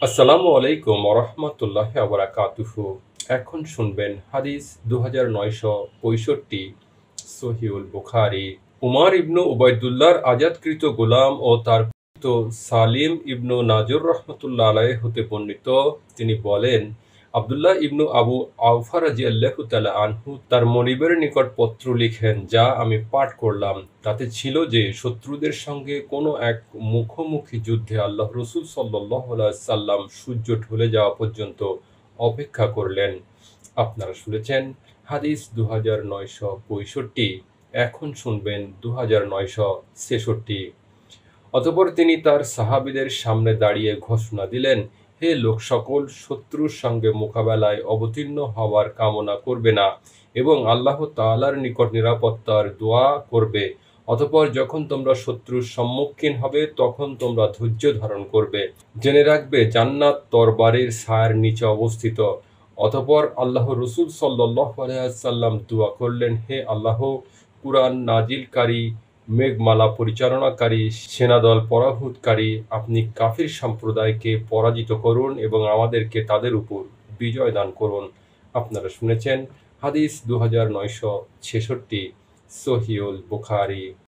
আসসালামু আলাইকুম ওরহমতুল্লাহি ওয়াবারাকাতুহু। এখন শুনবেন হাদিস 2965, সহিহুল বুখারী। উমার ইবনু উবাইদুল্লাহর আজাদকৃত গোলাম ও তার পুত্র সালিম ইবনু নাজুর রহমতুল্লাহ আলাইহি হতে বর্ণিত, তিনি বলেন, আবদুল্লাহ ইবনু আবু আওফা রাদিয়াল্লাহু তাআলা আনহু তার মনিবের নিকট পত্র লিখেন, যা আমি পাঠ করলাম। তাতে ছিল যে, শত্রুদের সঙ্গে কোনো এক মুখোমুখি যুদ্ধে আল্লাহ রসুল সাল্লাল্লাহু আলাইহি ওয়াসাল্লাম সূর্য ঢলে যাওয়া পর্যন্ত অপেক্ষা করলেন। আপনারা শুনেছেন হাদিস 2965। এখন শুনবেন 2966। অতঃপর তিনি তার সাহাবীদের সামনে দাঁড়িয়ে ঘোষণা দিলেন, হে লোক সকল, শত্রুর সঙ্গে মোকাবেলায় অবতীর্ণ হওয়ার কামনা করবে না এবং আল্লাহ তাআলার নিকট নিরাপত্তার দোয়া করবে। অতঃপর যখন তোমরা শত্রুর সম্মুখীন হবে, তখন তোমরা ধৈর্য ধারণ করবে। জেনে রাখবে, জান্নাত তরবারির ছায়ার নিচে অবস্থিত। অতঃপর আল্লাহ রসুল সাল্লাল্লাহু আলাইহি ওয়াসাল্লাম দোয়া করলেন, হে আল্লাহ, কুরআন নাজিলকারী, মেঘমালা পরিচালনাকারী, সেনাদল পরাভূতকারী, আপনি কাফির সম্প্রদায়কে পরাজিত করুন এবং আমাদেরকে তাদের উপর বিজয় দান করুন। আপনারা শুনেছেন হাদিস 2966, সহিহুল বুখারী।